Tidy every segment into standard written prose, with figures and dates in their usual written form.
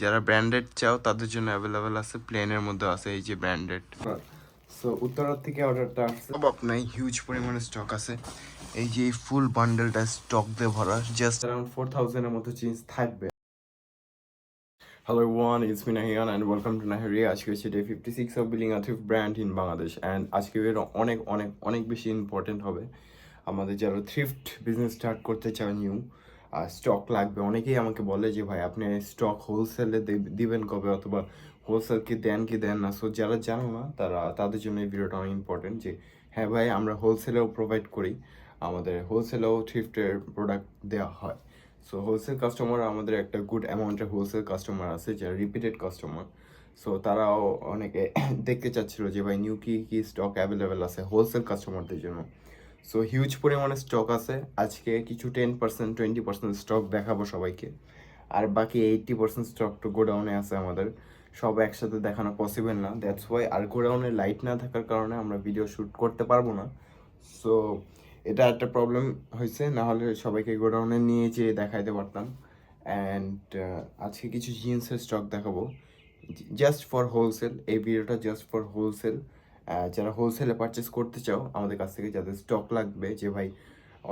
যারা ব্র্যান্ডেড চাও তাদের জন্য অ্যাভেলেবেল আছে, প্লেনের মধ্যে আছে এই যে ব্র্যান্ডেড। সো উত্তরার থেকে অর্ডারটা আসছে, অভাব নাই, হিউজ পরিমাণে স্টক আছে। এই যে ফুল বান্ডেলটা স্টক দিয়ে ভরা, জাস্ট অ্যারাউন্ড 4000 এর মতো জিনিস থাকবে। Hello everyone, it's me Nahian and welcome to Nahiri. আজকে হচ্ছে day 56 of building a thrift brand in Bangladesh and আজকে এটা অনেক অনেক অনেক বেশি ইম্পর্টেন্ট হবে আমাদের যারা থ্রিফট বিজনেস স্টার্ট করতে চান। নিউ স্টক লাগবে। অনেকেই আমাকে বলে যে ভাই আপনি স্টক হোলসেলে দিবেন কবে, অথবা হোলসেল কি দেন না। সো যারা জানো না তাদের জন্য এই ভিডিওটা অনেক ইম্পর্টেন্ট যে হ্যাঁ ভাই, আমরা হোলসেলেও প্রোভাইড করি, আমাদের হোলসেলেও থ্রিফটের প্রোডাক্ট দেওয়া হয়। সো হোলসেল কাস্টমার আমাদের একটা গুড অ্যামাউন্টের হোলসেল কাস্টমার আছে যারা রিপিটেড কাস্টমার। সো তারাও অনেকে দেখতে চাচ্ছিল যে ভাই নিউ কি স্টক অ্যাভেলেবেল আছে হোলসেল কাস্টমারদের জন্য। সো হিউজ পরিমাণে স্টক আছে। আজকে কিছু 10% 20% স্টক দেখাবো সবাইকে, আর বাকি 80% স্টক তো গোডাউনে আছে আমাদের। সব একসাথে দেখানো পসিবল না, দ্যাটস ওয়াই। আর গোডাউনে লাইট না থাকার কারণে আমরা ভিডিও শ্যুট করতে পারবো না। সো এটা একটা প্রবলেম হয়েছে, না হলে সবাইকে গোডাউনে নিয়ে যেয়ে দেখাইতে পারতাম। অ্যান্ড আজকে কিছু জিন্সের স্টক দেখাবো জাস্ট ফর হোলসেল। এই ভিডিওটা জাস্ট ফর হোলসেল। যারা হোলসেলে পারচেস করতে চাও আমাদের কাছ থেকে, যাদের স্টক লাগবে, যে ভাই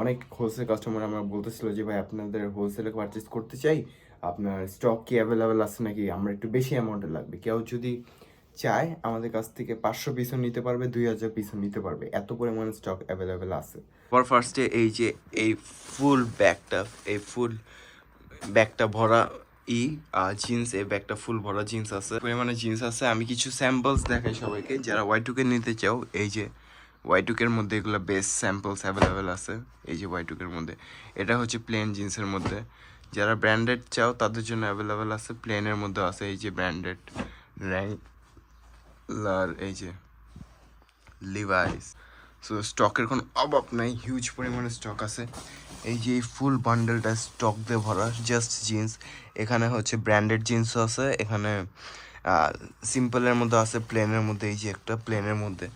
অনেক হোলসেল কাস্টমার আমরা বলতেছিল যে ভাই আপনাদের হোলসেলে পারচেস করতে চাই, আপনার স্টক কি অ্যাভেলেবেল আছে নাকি, আমরা একটু বেশি অ্যামাউন্টের লাগবে। কেউ যদি চায় আমাদের কাছ থেকে 500 পিসও নিতে পারবে, 2000 পিসও নিতে পারবে, এত পরিমাণে স্টক অ্যাভেলেবেল আছে। ফর ফার্স্টে এই যে এই ফুল ব্যাগটা ভরা জিন্স, এই ব্যাগটা ফুল ভরা জিন্স আছে, পরিমাণে জিন্স আছে। আমি কিছু স্যাম্পলস দেখাই সবাইকে যারা Y2K নিতে চাও। এই যে Y2K-র মধ্যে এগুলো বেস্ট স্যাম্পলস অ্যাভেলেবেল আছে। এই যে Y2K-র মধ্যে এটা হচ্ছে প্লেন জিন্সের মধ্যে। যারা ব্র্যান্ডেড চাও তাদের জন্য অ্যাভেলেবেল আছে, প্লেনের মধ্যে আছে এই যে ব্র্যান্ডেড র্যাঙ্গলার, এই যে লিভাইস। সো স্টকের কোনো অভাব নাই, হিউজ পরিমাণে স্টক আছে। এই যে ফুল বান্ডেলটা স্টক দিয়ে ভরা, জাস্ট জিন্স। এখানে হচ্ছে ব্র্যান্ডেড জিন্সও আছে, এখানে সিম্পলের মধ্যে আছে, প্লেনের মধ্যে। এই যে একটা প্লেনের মধ্যে,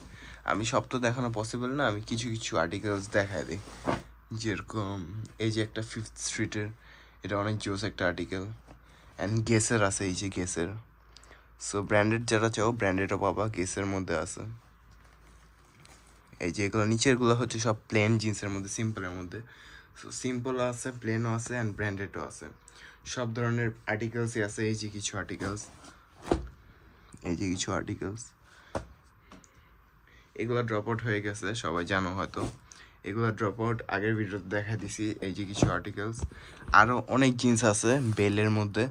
আমি সব তো দেখানো পসিবল না, আমি কিছু কিছু আর্টিকেলস দেখাই দিই। যেরকম এই যে একটা 5th স্ট্রিটের, এটা অনেক জোস একটা আর্টিকেল। অ্যান্ড গেসের আছে, এই যে গেসের। সো ব্র্যান্ডেড যারা চাও ব্র্যান্ডেডও পাবা, গেসের মধ্যে আছে। এই যে এগুলো নিচেরগুলো হচ্ছে সব প্লেন জিন্সের মধ্যে, সিম্পলের মধ্যে। সো সিম্পলও আছে, প্লেনও আছে, অ্যান্ড ব্র্যান্ডেডও আছে, সব ধরনের আর্টিকেলসই আছে। এই যে কিছু আর্টিকেলস, এগুলো ড্রপ আউট হয়ে গেছে, সবাই জানো হয়তো। এগুলো ড্রপ আউট আগের ভিডিওতে দেখা দিছি। এই যে কিছু আর্টিকেলস, আরও অনেক জিন্স আছে বেলের মধ্যে।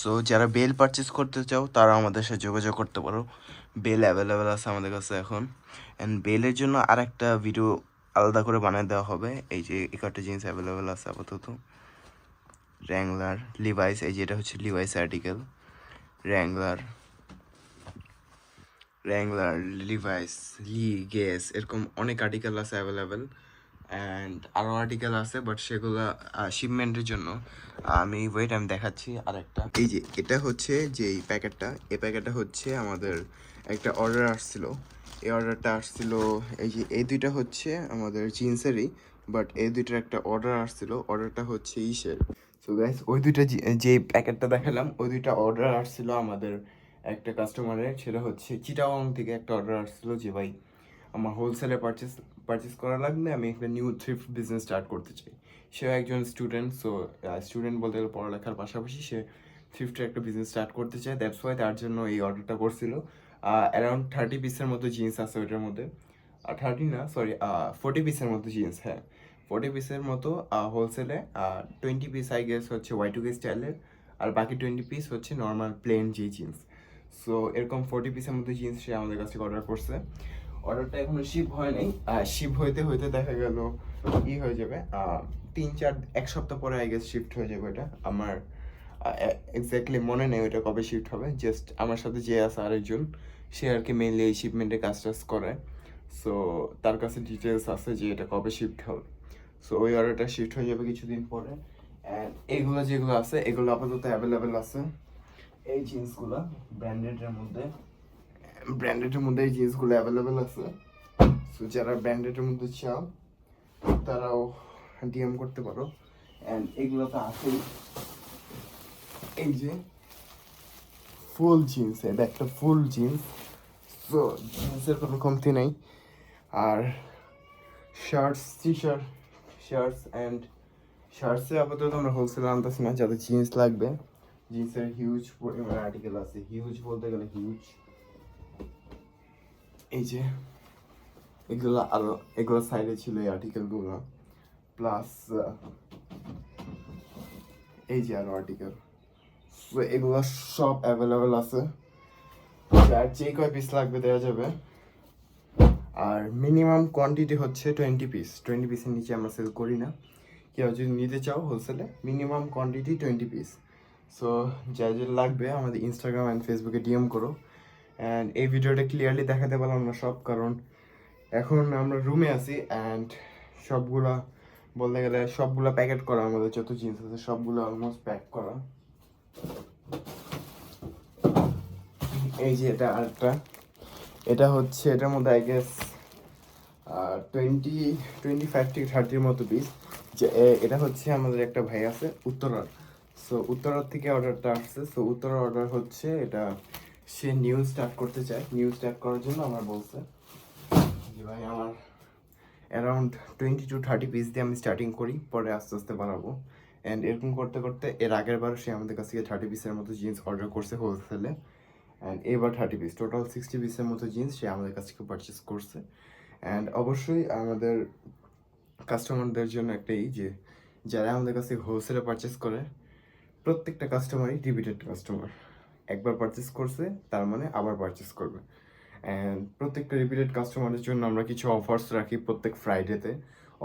সো যারা বেল পারচেস করতে চাও তারা আমাদের সাথে যোগাযোগ করতে পারো, বেল অ্যাভেলেবেল আছে আমাদের কাছে এখন। অ্যান্ড বেলের জন্য আর একটা ভিডিও আলাদা করে বানিয়ে দেওয়া হবে। এই যে একটা জিন্স অ্যাভেলেবেল আছে আপাতত, র্যাংলার লিভাইস। এই যে এটা হচ্ছে Levi's article, wrangler Levi's, guess, এরকম অনেক আর্টিকেল আছে অ্যাভেলেবেল। অ্যান্ড আরও আর্টিকেল আছে, বাট সেগুলো শিপমেন্টের জন্য। আমি দেখাচ্ছি আরেকটা। এই যে এটা হচ্ছে যে এই প্যাকেটটা হচ্ছে আমাদের একটা অর্ডার আসছিল। এই অর্ডারটা আসছিল, এই যে এই দুইটা হচ্ছে আমাদের জিন্সেরই, বাট এই দুইটার একটা অর্ডার আসছিল। অর্ডারটা হচ্ছে ইসের। সো গাইস, ওই দুইটা যে প্যাকেটটা দেখালাম, ওই দুইটা অর্ডার আসছিল আমাদের একটা কাস্টমারের। সেটা হচ্ছে চিটাগং থেকে একটা অর্ডার আসছিল যে ভাই আমার হোলসেলে পারচেস করা লাগবে, আমি একটা নিউ থ্রিফট বিজনেস স্টার্ট করতে চাই। সেও একজন স্টুডেন্ট। সো স্টুডেন্ট বলতে গেলে পড়ালেখার পাশাপাশি সে থ্রিফটের একটা বিজনেস স্টার্ট করতে চায়, দ্যাটস ওয়াই তার জন্য এই অর্ডারটা করছিল। অ্যারাউন্ড 30 পিসের মতো জিন্স আছে ওইটার মধ্যে। 30 না, সরি, 40 পিসের মতো জিন্স, হ্যাঁ 40 পিসের মতো হোলসেলে। 20 পিস আই গেস হচ্ছে Y2K স্টাইলের, আর বাকি 20 পিস হচ্ছে নর্মাল প্লেন যে জিন্স। সো এরকম 40 পিসের মতো জিন্স সে আমাদের কাছে অর্ডার করছে। অর্ডারটা এখনো শিপ হয় নাই, শিপ হইতে হইতে দেখা গেল হয়ে যাবে 1 সপ্তাহ পরে আই গেস শিফট হয়ে যাবে। এটা আমার এক্স্যাক্টলি মনে নেই ওইটা কবে শিফট হবে। জাস্ট আমার সাথে যে আছে আরেকজন, সে আর কি মেইনলি এই শিপমেন্টের কাজ টাজ করে। সো তার কাছে ডিটেলস আছে যে এটা কবে শিফট হবে। সো ওই অর্ডারটা শিফট হয়ে যাবে কিছুদিন পরে। অ্যান্ড এগুলো যেগুলো আছে এগুলো আপাতত অ্যাভেলেবেল আছে। এই জিন্সগুলো ব্র্যান্ডেডের মধ্যে এই জিন্সগুলো অ্যাভেলেবেল আছে। সো যারা ব্র্যান্ডেডের মধ্যে চাও তারাও ডিএম করতে পারো। অ্যান্ড এগুলো তো আছেই। এই যে ফুল জিন্স, এটা একটা ফুল জিন্স। সো জিন্সের কোনো কমতি নেই। আর shirts, T shirt, shirts and শার্টসে আপাতত আমরা হোলসেলে আনতেছি না, যাদের জিন্স লাগবে। জিন্সের হিউজ পরিমাণে আর্টিকেল আছে, হিউজ বলতে গেলে হিউজ। এই যে এগুলো আরো, এগুলো সাইডে ছিল এই আর্টিকেলগুলো, প্লাস এই যে আরো আর্টিকেল। তো এগুলো সব অ্যাভেলেবেল আছে, যার যে কয় পিস লাগবে দেওয়া যাবে। আর মিনিমাম কোয়ান্টিটি হচ্ছে 20 পিস। 20 পিসের নিচে আমরা সেল করি না। কেউ যদি নিতে চাও হোলসেলে, মিনিমাম কোয়ান্টিটি 20 পিস। সো যা যা লাগবে আমাদের ইনস্টাগ্রাম অ্যান্ড ফেসবুকে ডিএম করো। অ্যান্ড এই ভিডিওটা ক্লিয়ারলি দেখাতে পারলাম না সব, কারণ এখন আমরা রুমে আছি অ্যান্ড সবগুলা বলতে গেলে সবগুলা প্যাকেট করা, আমাদের যত জিনিস আছে সবগুলো অলমোস্ট প্যাক করা। এই যে এটা আরেকটা, এটা হচ্ছে এটার মধ্যে আই গেস 25 থেকে 30 মতো পিস। যে এটা হচ্ছে আমাদের একটা ভাই আছে উত্তরার। সো উত্তরার থেকে অর্ডারটা আসছে। সো উত্তরার অর্ডার হচ্ছে এটা, সে নিউ স্টার্ট করতে চায়। নিউ স্টার্ট করার জন্য আমার বলছে যে ভাই আমার অ্যারাউন্ড 20 to 30 পিস দিয়ে আমি স্টার্টিং করি, পরে আস্তে আস্তে বাড়াবো। অ্যান্ড এরকম করতে করতে এর আগের বার সে আমাদের কাছ থেকে 30 পিসের মতো জিন্স অর্ডার করছে হোলসেলে। অ্যান্ড এবার 30 পিস, টোটাল 60 পিসের মতো জিন্স সে আমাদের কাছ থেকে পারচেস করছে। অ্যান্ড অবশ্যই আমাদের কাস্টমারদের জন্য একটাই যে যারা আমাদের কাছ থেকে হোলসেলে পারচেস করে, প্রত্যেকটা কাস্টমারই রিপিটেড কাস্টমার। একবার পারচেস করছে তার মানে আবার পারচেস করবে। অ্যান্ড প্রত্যেকটা রিপিটেড কাস্টমারের জন্য আমরা কিছু অফার্স রাখি প্রত্যেক ফ্রাইডেতে।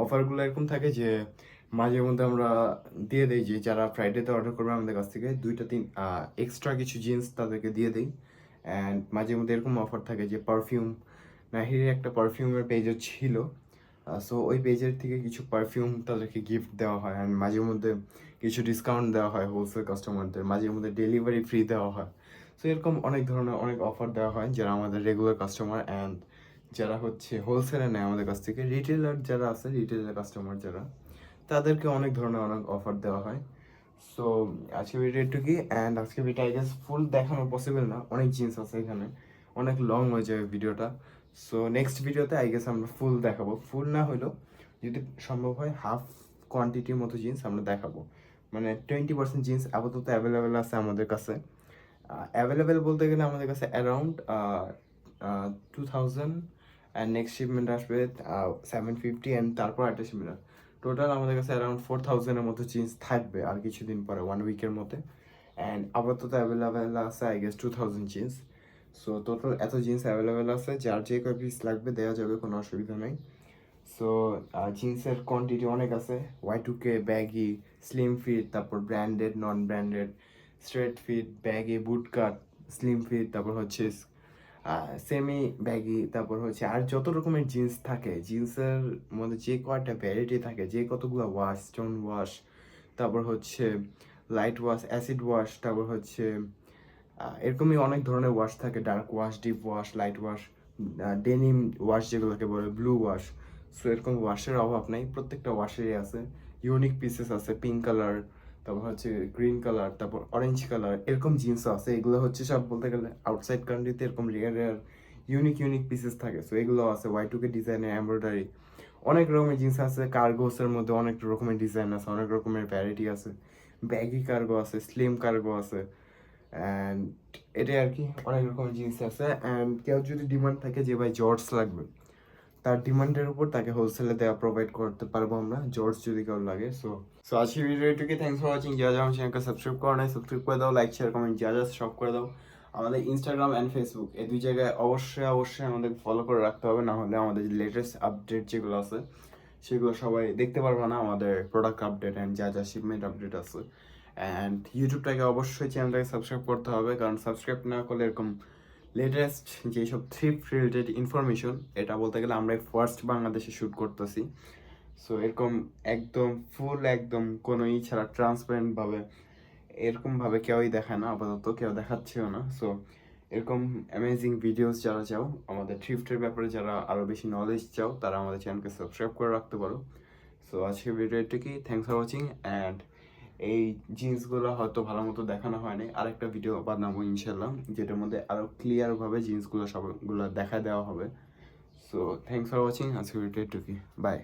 অফারগুলো এরকম থাকে যে মাঝে মধ্যে আমরা দিয়ে দিই যে যারা ফ্রাইডেতে অর্ডার করবে আমাদের কাছ থেকে 2-3 এক্সট্রা কিছু জিন্স তাদেরকে দিয়ে দিই। অ্যান্ড মাঝে মধ্যে এরকম অফার থাকে যে পারফিউম, নাহিরের একটা পারফিউমের পেজও ছিল। সো ওই পেজের থেকে কিছু পারফিউম তাদেরকে গিফট দেওয়া হয়। অ্যান্ড মাঝে মধ্যে কিছু ডিসকাউন্ট দেওয়া হয় হোলসেল কাস্টমারদের, মাঝে মধ্যে ডেলিভারি ফ্রি দেওয়া হয়। সো এরকম অনেক ধরনের অনেক অফার দেওয়া হয় যারা আমাদের রেগুলার কাস্টমার অ্যান্ড যারা হচ্ছে হোলসেলে নেয় আমাদের কাছ থেকে। রিটেলার যারা আছে, রিটেলার কাস্টমার যারা, তাদেরকে অনেক ধরনের অনেক অফার দেওয়া হয়। সো আজকে ভিডিও এটুকুই। অ্যান্ড আজকে ভিডিও আই গেস ফুল দেখানো পসিবল না, অনেক জিনিস আছে এখানে, অনেক লং হয়ে যাবে ভিডিওটা। সো নেক্সট ভিডিওতে আই গেস আমরা ফুল দেখাবো, ফুল না হলেও যদি সম্ভব হয় হাফ কোয়ান্টিটির মতো জিন্স আমরা দেখাবো। মানে 20% জিন্স আপাতত অ্যাভেলেবেল আছে আমাদের কাছে। অ্যাভেলেবেল বলতে গেলে আমাদের কাছে অ্যারাউন্ড 2000, অ্যান্ড নেক্সট শিপমেন্ট আসবে 750, অ্যান্ড তারপর একটা শিপমেন্ট। টোটাল আমাদের কাছে অ্যারাউন্ড 4000-এর মতো জিন্স থাকবে আর কিছুদিন পরে, 1 উইকের মধ্যে। অ্যান্ড আপাতত অ্যাভেলেবেল আছে I guess 2000 jeans. So total এত জিন্স অ্যাভেলেবেল আছে, যার যে কয় পিস লাগবে দেওয়া যাবে, কোনো অসুবিধা নেই। সো জিন্সের কোয়ান্টিটি অনেক আছে, Y2K, ব্যাগি, স্লিম ফিট, তারপর branded, non branded, straight fit, baggy, boot cut, slim fit, তারপর হচ্ছে সেমি ব্যাগি, তারপর হচ্ছে আর যত রকমের জিন্স থাকে, জিন্সের মধ্যে যে কয়টা ভ্যারাইটি থাকে, যে কতগুলো ওয়াশ, স্টোন ওয়াশ, তারপর হচ্ছে লাইট ওয়াশ, অ্যাসিড ওয়াশ, তারপর হচ্ছে এরকমই অনেক ধরনের ওয়াশ থাকে, dark wash, deep wash, light wash, denim wash যেগুলোকে বলে, ব্লু ওয়াশ। সো এরকম ওয়াশের অভাব নাই, প্রত্যেকটা ওয়াশেরই আছে। ইউনিক পিসেস আছে, পিঙ্ক কালার, তারপর হচ্ছে গ্রিন কালার, তারপর অরেঞ্জ কালার, এরকম জিন্সও আছে। এগুলো হচ্ছে সব বলতে গেলে আউটসাইড কান্ট্রিতে এরকম rare rare unique unique pieces থাকে। সো এগুলো আছে, Y2K ডিজাইনের, এমব্রয়ডারি, অনেক রকমের জিন্স আছে। কার্গোসের মধ্যে অনেক রকমের ডিজাইন আছে, অনেক রকমের ভ্যারাইটি আছে। ব্যাগি কার্গো আছে, স্লিম কার্গো আছে, অ্যান্ড এটাই আর কি, অনেক রকমের জিনিস আছে। অ্যান্ড কেউ যদি ডিমান্ড থাকে যে ভাই জর্জ লাগবে, তার ডিমান্ডের উপর তাকে হোলসেলে দেওয়া প্রোভাইড করতে পারবো আমরা, জর্জ যদি কেউ লাগে। সো সো আজকে ভিডিও এটুকুই। Thanks for watching. যা যা আমার চ্যানেলকে সাবস্ক্রাইব করা নাই সাবস্ক্রাইব করে দাও, লাইক শেয়ার কমেন্ট যা যা সব করে দাও। আমাদের ইনস্টাগ্রাম অ্যান্ড ফেসবুক এই দুই জায়গায় অবশ্যই অবশ্যই আমাদের ফলো করে রাখতে হবে, না হলে আমাদের লেটেস্ট আপডেট যেগুলো আছে সেগুলো সবাই দেখতে পারবে না, আমাদের প্রোডাক্ট আপডেট অ্যান্ড যা যা শিপমেন্ট আপডেট আছে। অ্যান্ড ইউটিউবটাকে অবশ্যই চ্যানেলটাকে সাবস্ক্রাইব করতে হবে, কারণ সাবস্ক্রাইব না করলে এরকম লেটেস্ট যেসব থ্রিফট রিলেটেড ইনফরমেশন, এটা বলতে গেলে আমরাই ফার্স্ট বাংলাদেশে শ্যুট করতেছি। সো এরকম একদম ফুল একদম কোনো ই ছাড়া ট্রান্সপারেন্টভাবে এরকমভাবে কেউই দেখায় না, আপাতত কেউ দেখাচ্ছেও না। সো এরকম অ্যামেজিং ভিডিওস যারা চাও, আমাদের থ্রিফটের ব্যাপারে যারা আরও বেশি নলেজ চাও, তারা আমাদের চ্যানেলকে সাবস্ক্রাইব করে রাখতে পারো। সো আজকে ভিডিও এটুকুই। Thanks for watching. অ্যান্ড এই জিন্সগুলো হয়তো ভালো মতো দেখানো হয়নি, আরেকটা ভিডিও বানাবো ইনশাল্লাহ যেটার মধ্যে আরো ক্লিয়ারভাবে জিন্সগুলো সবগুলো দেখা দেওয়া হবে। সো থ্যাংকস ফর ওয়াচিং, আজকে ভিডিও টুকি, বাই।